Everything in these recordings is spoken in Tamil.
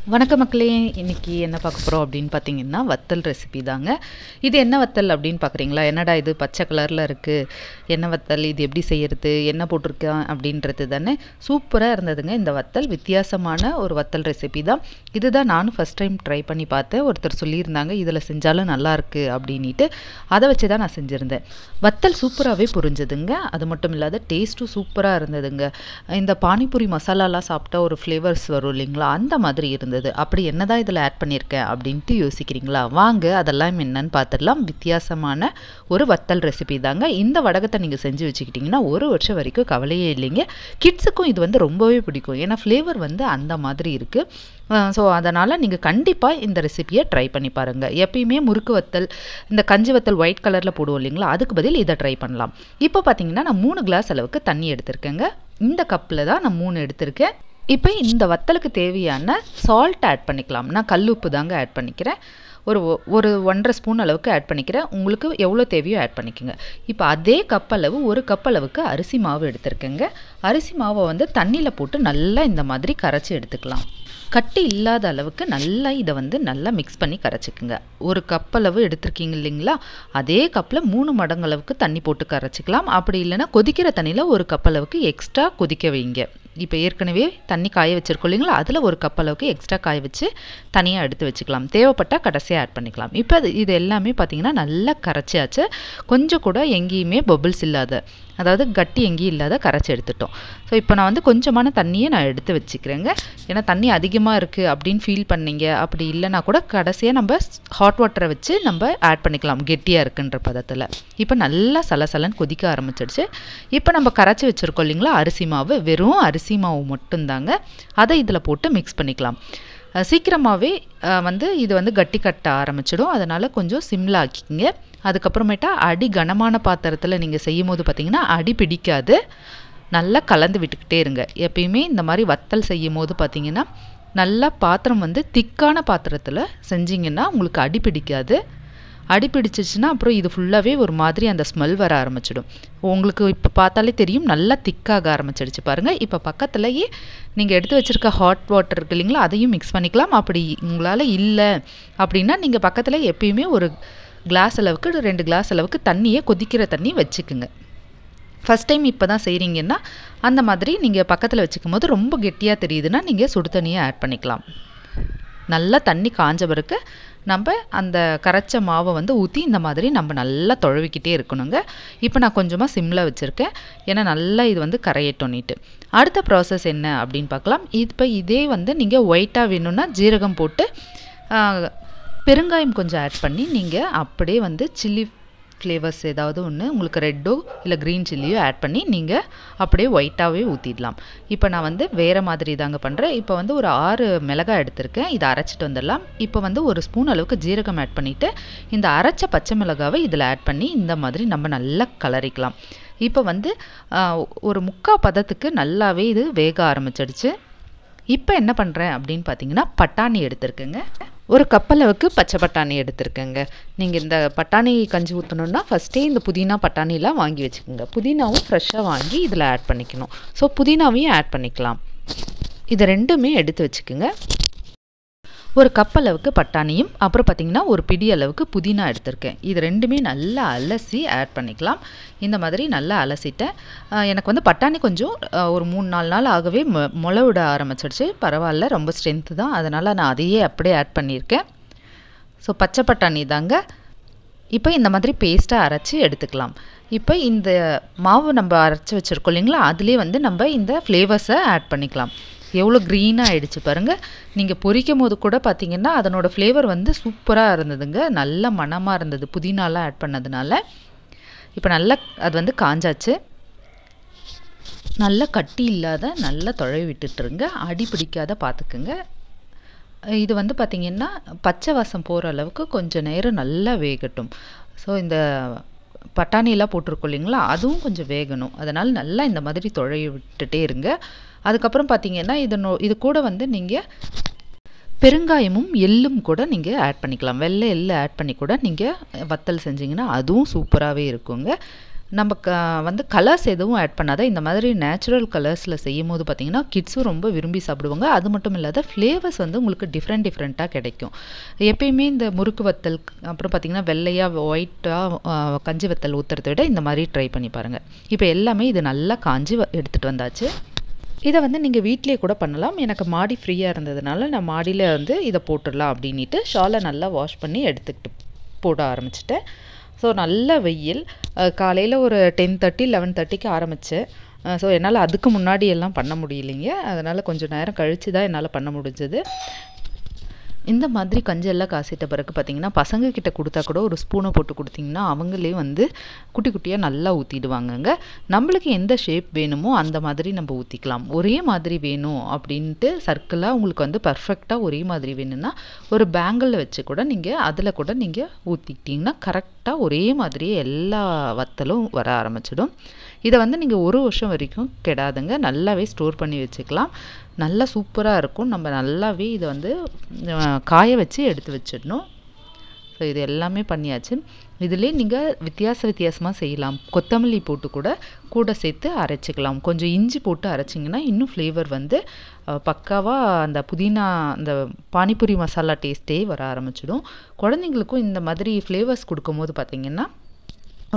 வணக்கம் மக்களே, இன்னைக்கு என்ன பார்க்க போகிறோம் அப்படின்னு பார்த்தீங்கன்னா வத்தல் ரெசிபி தாங்க. இது என்ன வத்தல் அப்படின்னு பார்க்குறீங்களா? என்னடா இது பச்சை கலரில் இருக்குது, என்ன வத்தல், இது எப்படி செய்கிறது, என்ன போட்டிருக்கேன் அப்படின்றது தானே. சூப்பராக இருந்ததுங்க இந்த வத்தல். வித்தியாசமான ஒரு வத்தல் ரெசிபி தான். இதுதான் நானும் ஃபஸ்ட் டைம் ட்ரை பண்ணி பார்த்தேன். ஒருத்தர் சொல்லியிருந்தாங்க இதில் செஞ்சாலும் நல்லாயிருக்கு அப்படின்ட்டு. அதை வச்சு தான் நான் செஞ்சுருந்தேன். வத்தல் சூப்பராகவே புரிஞ்சுதுங்க. அது மட்டும் இல்லாத டேஸ்ட்டும் சூப்பராக இருந்ததுங்க. இந்த பானிபூரி மசாலாலாம் சாப்பிட்டா ஒரு ஃப்ளேவர்ஸ் வரும் இல்லைங்களா, அந்த மாதிரி இருந்தது. அப்படி என்னதான் இதில் ஆட் பண்ணியிருக்கேன் அப்படின்ட்டு யோசிக்கிறீங்களா? வாங்க அதெல்லாம் என்னன்னு பார்த்துடலாம். வித்தியாசமான ஒரு வத்தல் ரெசிபி தாங்க. இந்த வடகத்தை நீங்கள் செஞ்சு வச்சுக்கிட்டிங்கன்னா ஒரு வருஷம் வரைக்கும் கவலையே இல்லைங்க. கிட்ஸுக்கும் இது வந்து ரொம்பவே பிடிக்கும். ஏன்னா ஃப்ளேவர் வந்து அந்த மாதிரி இருக்குது. ஸோ அதனால் நீங்கள் கண்டிப்பாக இந்த ரெசிபியை ட்ரை பண்ணி பாருங்கள். எப்பயுமே முறுக்கு வத்தல், இந்த கஞ்சி வத்தல் ஒயிட் கலரில் போடுவோம் இல்லைங்களா, அதுக்கு பதில் இதை ட்ரை பண்ணலாம். இப்போ பார்த்தீங்கன்னா நான் 3 கிளாஸ் அளவுக்கு தண்ணி எடுத்திருக்கேங்க. இந்த கப்பில் தான் நான் 3 எடுத்திருக்கேன். இப்போ இந்த வத்தலுக்கு தேவையான சால்ட் ஆட் பண்ணிக்கலாம். நான் கல் உப்பு தாங்க ஆட் பண்ணிக்கிறேன். ஒரு 1.5 ஸ்பூன் அளவுக்கு ஆட் பண்ணிக்கிறேன். உங்களுக்கு எவ்வளோ தேவையோ ஆட் பண்ணிக்கோங்க. இப்போ அதே கப் அளவு 1 கப் அளவுக்கு அரிசி மாவு எடுத்துருக்கேங்க. அரிசி மாவை வந்து தண்ணியில் போட்டு நல்லா இந்த மாதிரி கரைச்சி எடுத்துக்கலாம். கட்டி இல்லாத அளவுக்கு நல்லா இதை வந்து நல்லா மிக்ஸ் பண்ணி கரைச்சிக்குங்க. 1 கப் அளவு எடுத்துருக்கீங்க இல்லைங்களா, அதே கப்பில் 3 மடங்கு அளவுக்கு தண்ணி போட்டு கரைச்சிக்கலாம். அப்படி இல்லைன்னா கொதிக்கிற தண்ணியில் 1 கப் அளவுக்கு எக்ஸ்ட்ரா கொதிக்க வைங்க. இப்போ ஏற்கனவே தண்ணி காய வச்சுருக்கோம் இல்லைங்களா, அதில் 1 கப் அளவுக்கு எக்ஸ்ட்ரா காய வச்சு தனியாக எடுத்து வச்சுக்கலாம். தேவைப்பட்டால் கடைசியாக ஆட் பண்ணிக்கலாம். இப்போ இது எல்லாமே பார்த்திங்கன்னா நல்லா கரைச்சியாச்சு. கொஞ்சம் கூட எங்கேயுமே பபிள்ஸ் இல்லாத, அதாவது கட்டி எங்கேயும் இல்லாத கரைச்சி எடுத்துட்டோம். ஸோ இப்போ நான் வந்து கொஞ்சமான தண்ணியை நான் எடுத்து வச்சுக்கிறேங்க. ஏன்னா தண்ணி அதிகமாக இருக்குது அப்படின்னு ஃபீல் பண்ணீங்க, அப்படி இல்லைனா கூட கடைசியாக நம்ம ஹாட் வாட்டரை வச்சு நம்ம ஆட் பண்ணிக்கலாம் கெட்டியாக இருக்குன்ற பதத்தில். இப்போ நல்லா சலசலன்னு கொதிக்க ஆரம்பிச்சிடுச்சு. இப்போ நம்ம கரைச்சி வச்சுருக்கோம் இல்லைங்களா அரிசி மாவு, வெறும் அரிசி மாவு மட்டும்தாங்க. அதை இதில் போட்டு மிக்ஸ் பண்ணிக்கலாம். சீக்கிரமாகவே வந்து இது வந்து கட்டி கட்ட ஆரம்பிச்சிடும். அதனால் கொஞ்சம் சிம்மில் ஆக்கிங்க. அதுக்கப்புறமேட்டா அடி கனமான பாத்திரத்தில் நீங்கள் செய்யும் போது பார்த்திங்கன்னா அடி பிடிக்காது. நல்லா கலந்து விட்டுக்கிட்டே இருங்க. எப்பயுமே இந்த மாதிரி வத்தல் செய்யும் போது பார்த்திங்கன்னா நல்லா பாத்திரம் வந்து திக்கான பாத்திரத்தில் செஞ்சிங்கன்னா உங்களுக்கு அடி பிடிக்காது. அடி பிடிச்சிச்சுன்னா அப்புறம் இது ஃபுல்லாகவே ஒரு மாதிரி அந்த ஸ்மெல் வர ஆரம்பிச்சிடும். உங்களுக்கு இப்போ பார்த்தாலே தெரியும் நல்லா திக்காக ஆரம்பிச்சிடுச்சு பாருங்கள். இப்போ பக்கத்துலேயே நீங்கள் எடுத்து வச்சுருக்க ஹாட் வாட்டர் இருக்குது இல்லைங்களா, அதையும் மிக்ஸ் பண்ணிக்கலாம். அப்படி உங்களால் இல்லை அப்படின்னா நீங்கள் பக்கத்தில் எப்பயுமே ஒரு கிளாஸ் அளவுக்கு 2 கிளாஸ் அளவுக்கு தண்ணியை கொதிக்கிற தண்ணி வச்சுக்குங்க. ஃபஸ்ட் டைம் இப்போ தான் செய்கிறீங்கன்னா அந்த மாதிரி நீங்கள் பக்கத்தில் வச்சுக்கும் போது ரொம்ப கெட்டியாக தெரியுதுன்னா நீங்கள் சுடு தண்ணியை ஆட் பண்ணிக்கலாம். நல்லா தண்ணி காஞ்ச பிறகு நம்ம அந்த கரைச்ச மாவை வந்து ஊற்றி இந்த மாதிரி நம்ம நல்லா தொழவிக்கிட்டே இருக்கணுங்க. இப்போ நான் கொஞ்சமாக சிம்மில் வச்சுருக்கேன், ஏன்னா நல்லா இது வந்து கரையட்டோன்னிட்டு. அடுத்த ப்ராசஸ் என்ன அப்படின்னு பார்க்கலாம். இப்போ இதே வந்து நீங்கள் ஒயிட்டாக வேணும்னா ஜீரகம் போட்டு பெருங்காயம் கொஞ்சம் ஆட் பண்ணி நீங்கள் அப்படியே வந்து சில்லி ஃப்ளேவர்ஸ் ஏதாவது ஒன்று உங்களுக்கு ரெட்டோ இல்லை க்ரீன் சில்லியோ ஆட் பண்ணி நீங்கள் அப்படியே ஒயிட்டாகவே ஊற்றிடலாம். இப்போ நான் வந்து வேறு மாதிரி தாங்க பண்ணுறேன். இப்போ வந்து ஒரு 6 மிளகாய் எடுத்திருக்கேன். இதை அரைச்சிட்டு வந்துடலாம். இப்போ வந்து 1 ஸ்பூன் அளவுக்கு ஜீரகம் ஆட் பண்ணிவிட்டு இந்த அரைச்ச பச்சை மிளகாவை இதில் ஆட் பண்ணி இந்த மாதிரி நம்ம நல்லா கலரிக்கலாம். இப்போ வந்து ஒரு 3/4 பதத்துக்கு நல்லாவே இது வேக ஆரம்பிச்சிடுச்சு. இப்போ என்ன பண்ணுறேன் அப்படின்னு பார்த்தீங்கன்னா பட்டாணி எடுத்திருக்கேங்க. 1 கப் அளவுக்கு பச்சை பட்டாணி எடுத்திருக்கேங்க. நீங்கள் இந்த பட்டாணி கஞ்சி ஊற்றணுன்னா ஃபஸ்ட்டே இந்த புதினா பட்டாணிலாம் வாங்கி வச்சுக்கோங்க. புதினாவும் ஃப்ரெஷ்ஷாக வாங்கி இதில் ஆட் பண்ணிக்கணும். ஸோ புதினாவையும் ஆட் பண்ணிக்கலாம். இது ரெண்டுமே எடுத்து வச்சுக்கோங்க. 1 கப் அளவுக்கு பட்டாணியும் அப்புறம் பார்த்திங்கன்னா ஒரு பிடி அளவுக்கு புதினா எடுத்திருக்கேன். இது ரெண்டுமே நல்லா அலசி ஆட் பண்ணிக்கலாம். இந்த மாதிரி நல்லா அலசிட்டேன். எனக்கு வந்து பட்டாணி கொஞ்சம் ஒரு 3-4 நாள் ஆகவே முளை விட ஆரம்பிச்சிடுச்சு. பரவாயில்ல, ரொம்ப ஸ்ட்ரென்த்து தான், அதனால் நான் அதையே அப்படியே ஆட் பண்ணியிருக்கேன். ஸோ பச்சை பட்டாணி தாங்க. இப்போ இந்த மாதிரி பேஸ்ட்டாக அரைச்சி எடுத்துக்கலாம். இப்போ இந்த மாவு நம்ம அரைச்சி வச்சுருக்கோம் இல்லைங்களா, அதுலேயே வந்து நம்ம இந்த ஃப்ளேவர்ஸை ஆட் பண்ணிக்கலாம். எவ்வளோ க்ரீனாக ஆகிடுச்சு பாருங்கள். நீங்கள் பொரிக்கும் போது கூட பார்த்திங்கன்னா அதனோட ஃப்ளேவர் வந்து சூப்பராக இருந்ததுங்க. நல்ல மணமாக இருந்தது புதினாலாம் ஆட் பண்ணதுனால. இப்போ நல்லா அது வந்து காஞ்சாச்சு. நல்லா கட்டி இல்லாத நல்லா தொழவி விட்டுட்டுருங்க. அடி பிடிக்காத பார்த்துக்குங்க. இது வந்து பார்த்திங்கன்னா பச்சை வாசம் போகிற அளவுக்கு கொஞ்சம் நேரம் நல்லா வேகட்டும். ஸோ இந்த பட்டாணியெல்லாம் போட்டிருக்கோம் இல்லைங்களா, அதுவும் கொஞ்சம் வேகணும். அதனால் நல்லா இந்த மாதிரி தொழவி விட்டுட்டே இருங்க. அதுக்கப்புறம் பார்த்திங்கன்னா இது கூட வந்து நீங்கள் பெருங்காயமும் எள்ளும் கூட நீங்கள் ஆட் பண்ணிக்கலாம். வெள்ளை எள்ளு ஆட் பண்ணி கூட நீங்கள் வத்தல் செஞ்சிங்கன்னா அதுவும் சூப்பராகவே இருக்குங்க. நம்ம வந்து கலர்ஸ் எதுவும் ஆட் பண்ணாத இந்த மாதிரி நேச்சுரல் கலர்ஸில் செய்யும் போது பார்த்திங்கன்னா கிட்ஸும் ரொம்ப விரும்பி சாப்பிடுவாங்க. அது மட்டும் இல்லாத ஃப்ளேவர்ஸ் வந்து உங்களுக்கு டிஃப்ரெண்ட்டாக கிடைக்கும். எப்பயுமே இந்த முறுக்கு வத்தல் அப்புறம் பார்த்திங்கன்னா வெள்ளையாக ஒயிட்டாக கஞ்சி வத்தல் ஊற்றுறத விட இந்த மாதிரி ட்ரை பண்ணி பாருங்கள். இப்போ எல்லாமே இது நல்லா காஞ்சி எடுத்துகிட்டு வந்தாச்சு. இதை வந்து நீங்கள் வீட்டிலே கூட பண்ணலாம். எனக்கு மாடி ஃப்ரீயாக இருந்ததுனால நான் மாடியில் வந்து இதை போட்டுடலாம் அப்படின்ட்டு ஷாலை நல்லா வாஷ் பண்ணி எடுத்துக்கிட்டு போட ஆரம்பிச்சிட்டேன். ஸோ நல்ல வெயில். காலையில் ஒரு 10:30 11:30க்கு ஆரம்பித்தேன். ஸோ என்னால் அதுக்கு முன்னாடி எல்லாம் பண்ண முடியலைங்க. அதனால் கொஞ்சம் நேரம் கழித்து தான் என்னால் பண்ண முடிஞ்சது. இந்த மாதிரி கஞ்செல்லாம் காசிட்ட பிறகு பார்த்திங்கன்னா பசங்கக்கிட்ட கொடுத்தா கூட ஒரு ஸ்பூனை போட்டு கொடுத்திங்கன்னா அவங்களே வந்து குட்டி குட்டியாக நல்லா ஊற்றிடுவாங்கங்க. நம்மளுக்கு எந்த ஷேப் வேணுமோ அந்த மாதிரி நம்ம ஊற்றிக்கலாம். ஒரே மாதிரி வேணும் அப்படின்ட்டு சர்க்கிளாக உங்களுக்கு வந்து பர்ஃபெக்டாக ஒரே மாதிரி வேணும்னா ஒரு பேங்கிளில் வச்சு கூட நீங்கள் அதில் கூட நீங்கள் ஊற்றிக்கிட்டிங்கன்னா கரெக்டாக ஒரே மாதிரியே எல்லா வத்தலும் வர ஆரம்பிச்சிடும். இதை வந்து நீங்கள் 1 வருஷம் வரைக்கும் கெடாதுங்க. நல்லாவே ஸ்டோர் பண்ணி வச்சுக்கலாம். நல்லா சூப்பராக இருக்கும். நம்ம நல்லாவே இதை வந்து காய வச்சு எடுத்து வச்சிடணும். ஸோ இது எல்லாமே பண்ணியாச்சு. இதிலே நீங்கள் வித்தியாசமாக செய்யலாம். கொத்தமல்லி போட்டு கூட சேர்த்து அரைச்சிக்கலாம். கொஞ்சம் இஞ்சி போட்டு அரைச்சிங்கன்னா இன்னும் ஃப்ளேவர் வந்து பக்காவாக அந்த புதினா அந்த பானிபூரி மசாலா டேஸ்ட்டே வர ஆரம்பிச்சிடும். குழந்தைங்களுக்கும் இந்த மாதிரி ஃப்ளேவர்ஸ் கொடுக்கும்போது பார்த்திங்கன்னா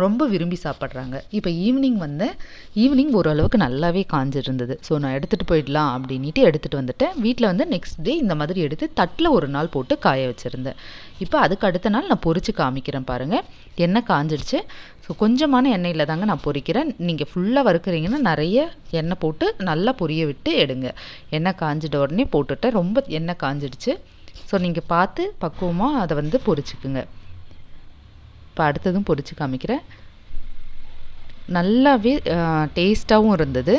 ரொம்ப விரும்பி சாப்பிட்றாங்க. இப்போ ஈவினிங் ஓரளவுக்கு நல்லாவே காஞ்சிருந்தது. ஸோ நான் எடுத்துகிட்டு போயிடலாம் அப்படின்ட்டு எடுத்துகிட்டு வந்துட்டேன். வீட்டில் வந்து நெக்ஸ்ட் டே இந்த மாதிரி எடுத்து தட்டில் ஒரு நாள் போட்டு காய வச்சுருந்தேன். இப்போ அதுக்கு அடுத்த நாள் நான் பொரித்து காமிக்கிறேன் பாருங்கள். எண்ணெய் காஞ்சிடுச்சு. ஸோ கொஞ்சமான எண்ணெயில் தாங்க நான் பொரிக்கிறேன். நீங்கள் ஃபுல்லாக வறுக்கிறீங்கன்னா நிறைய எண்ணெய் போட்டு நல்லா பொரிய விட்டு எடுங்க. எண்ணெய் காஞ்சிட்ட உடனே போட்டுட்டேன். ரொம்ப எண்ணெய் காஞ்சிடுச்சு. ஸோ நீங்கள் பார்த்து பக்குவமாக அதை வந்து பொரிச்சுக்குங்க. இப்போ அடுத்ததும் பொரித்து காமிக்கிறேன். நல்லாவே டேஸ்ட்டாகவும் இருந்தது.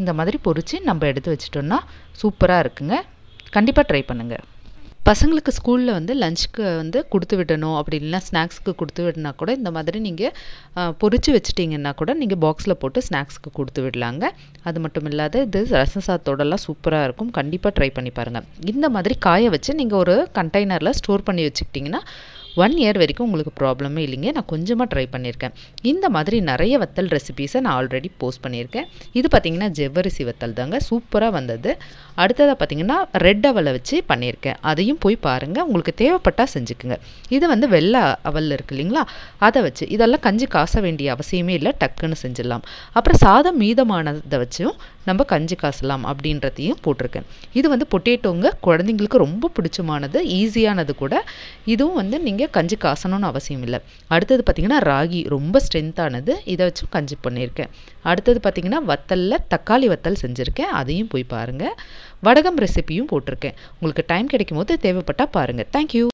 இந்த மாதிரி பொரித்து நம்ம எடுத்து வச்சிட்டோம்னா சூப்பராக இருக்குங்க. கண்டிப்பாக ட்ரை பண்ணுங்கள். பசங்களுக்கு ஸ்கூலில் வந்து லஞ்சுக்கு வந்து கொடுத்து விடணும் அப்படி இல்லைனா ஸ்நாக்ஸுக்கு கொடுத்து விடனா கூட இந்த மாதிரி நீங்கள் பொரித்து வச்சுட்டிங்கன்னா கூட நீங்கள் பாக்ஸில் போட்டு ஸ்நாக்ஸுக்கு கொடுத்து விடலாங்க. அது மட்டும் இல்லாத இது ரசம் சாதத்தோடலாம் சூப்பராக இருக்கும். கண்டிப்பாக ட்ரை பண்ணி பாருங்கள். இந்த மாதிரி காய வச்சு நீங்கள் ஒரு கண்டெய்னரில் ஸ்டோர் பண்ணி வச்சுக்கிட்டிங்கன்னா 1 இயர் வரைக்கும் உங்களுக்கு ப்ராப்ளமே இல்லைங்க. நான் கொஞ்சமாக ட்ரை பண்ணியிருக்கேன். இந்த மாதிரி நிறைய வத்தல் ரெசிபீஸை நான் ஆல்ரெடி போஸ்ட் பண்ணியிருக்கேன். இது பார்த்திங்கன்னா ஜவ்வரிசி வத்தல் தாங்க, சூப்பராக வந்தது. அடுத்ததாக பார்த்திங்கன்னா ரெட் அவலை வச்சு பண்ணியிருக்கேன். அதையும் போய் பாருங்கள். உங்களுக்கு தேவைப்பட்டால் செஞ்சுக்குங்க. இது வந்து வெள்ளை அவல் இருக்குது இல்லைங்களா, அதை வச்சு இதெல்லாம் கஞ்சி காச வேண்டிய அவசியமே இல்லை, டக்குன்னு செஞ்சிடலாம். அப்புறம் சாதம் மீதமானதை வச்சும் நம்ம கஞ்சி காசலாம் அப்படின்றதையும் போட்டிருக்கேன். இது வந்து பொட்டேட்டோங்க, குழந்தைங்களுக்கு ரொம்ப பிடிச்சமானது, ஈஸியானது கூட. இதுவும் வந்து நீங்கள் கஞ்சி காசணும்னு அவசியம் இல்லை. அடுத்தது பார்த்திங்கன்னா ராகி ரொம்ப ஸ்ட்ரென்த்தானது, இதை வச்சும் கஞ்சி பண்ணியிருக்கேன். அடுத்தது பார்த்திங்கன்னா வத்தலில் தக்காளி வத்தல் செஞ்சுருக்கேன். அதையும் போய் பாருங்கள். வடகம் ரெசிபியும் போட்டிருக்கேன். உங்களுக்கு டைம் கிடைக்கும் போது தேவைப்பட்டால் பாருங்கள். தேங்க்யூ.